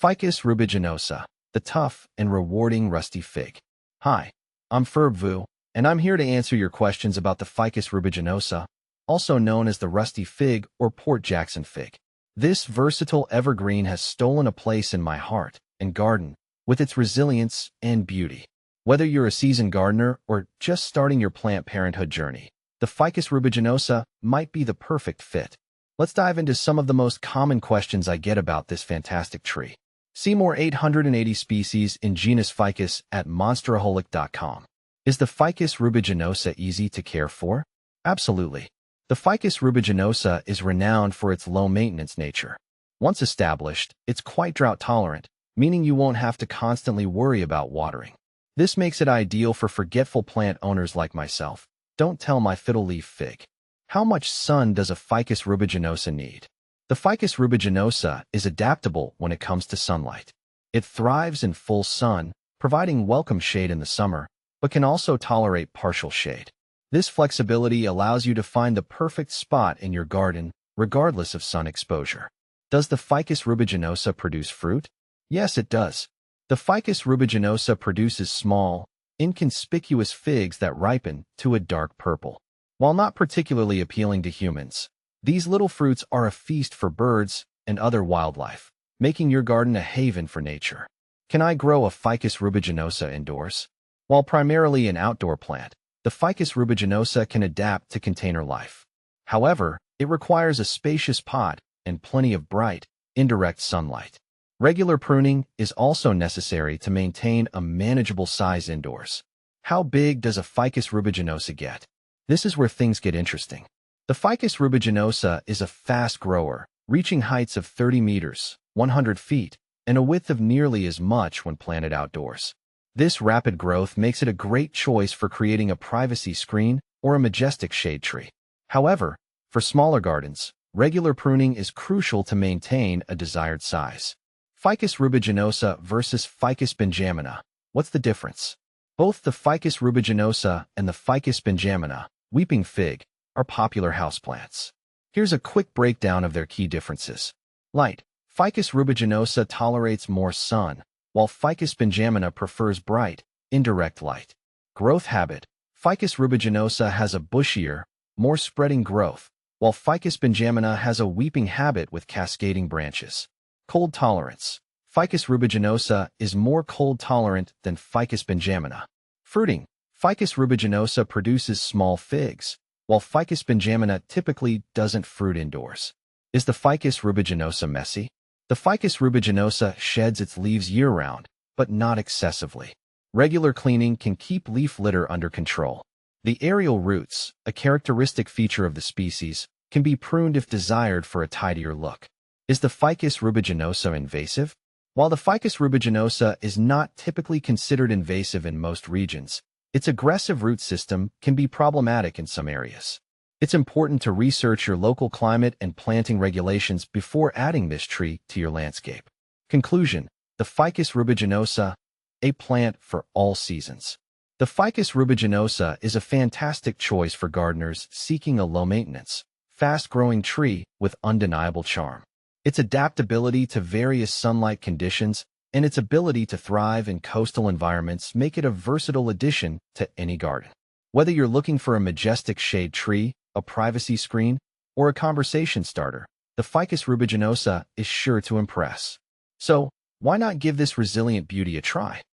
Ficus rubiginosa, the tough and rewarding rusty fig. Hi, I'm Ferb, and I'm here to answer your questions about the Ficus rubiginosa, also known as the rusty fig or Port Jackson fig. This versatile evergreen has stolen a place in my heart and garden with its resilience and beauty. Whether you're a seasoned gardener or just starting your plant parenthood journey, the Ficus rubiginosa might be the perfect fit. Let's dive into some of the most common questions I get about this fantastic tree. See more 880 species in genus Ficus at monsteraholic.com. Is the Ficus rubiginosa easy to care for? Absolutely. The Ficus rubiginosa is renowned for its low-maintenance nature. Once established, it's quite drought-tolerant, meaning you won't have to constantly worry about watering. This makes it ideal for forgetful plant owners like myself. Don't tell my fiddle-leaf fig. How much sun does a Ficus rubiginosa need? The Ficus rubiginosa is adaptable when it comes to sunlight. It thrives in full sun, providing welcome shade in the summer, but can also tolerate partial shade. This flexibility allows you to find the perfect spot in your garden, regardless of sun exposure. Does the Ficus rubiginosa produce fruit? Yes, it does. The Ficus rubiginosa produces small, inconspicuous figs that ripen to a dark purple. While not particularly appealing to humans, these little fruits are a feast for birds and other wildlife, making your garden a haven for nature. Can I grow a Ficus rubiginosa indoors? While primarily an outdoor plant, the Ficus rubiginosa can adapt to container life. However, it requires a spacious pot and plenty of bright, indirect sunlight. Regular pruning is also necessary to maintain a manageable size indoors. How big does a Ficus rubiginosa get? This is where things get interesting. The Ficus rubiginosa is a fast grower, reaching heights of 30 meters, 100 feet, and a width of nearly as much when planted outdoors. This rapid growth makes it a great choice for creating a privacy screen or a majestic shade tree. However, for smaller gardens, regular pruning is crucial to maintain a desired size. Ficus rubiginosa versus Ficus benjamina. What's the difference? Both the Ficus rubiginosa and the Ficus benjamina, weeping fig, are popular houseplants. Here's a quick breakdown of their key differences. Light. Ficus rubiginosa tolerates more sun, while Ficus benjamina prefers bright, indirect light. Growth habit. Ficus rubiginosa has a bushier, more spreading growth, while Ficus benjamina has a weeping habit with cascading branches. Cold tolerance. Ficus rubiginosa is more cold tolerant than Ficus benjamina. Fruiting. Ficus rubiginosa produces small figs, while Ficus benjamina typically doesn't fruit indoors. Is the Ficus rubiginosa messy? The Ficus rubiginosa sheds its leaves year-round, but not excessively. Regular cleaning can keep leaf litter under control. The aerial roots, a characteristic feature of the species, can be pruned if desired for a tidier look. Is the Ficus rubiginosa invasive? While the Ficus rubiginosa is not typically considered invasive in most regions, its aggressive root system can be problematic in some areas. It's important to research your local climate and planting regulations before adding this tree to your landscape. Conclusion: the Ficus rubiginosa, a plant for all seasons. The Ficus rubiginosa is a fantastic choice for gardeners seeking a low-maintenance, fast-growing tree with undeniable charm. Its adaptability to various sunlight conditions and its ability to thrive in coastal environments make it a versatile addition to any garden. Whether you're looking for a majestic shade tree, a privacy screen, or a conversation starter, the Ficus rubiginosa is sure to impress. So, why not give this resilient beauty a try?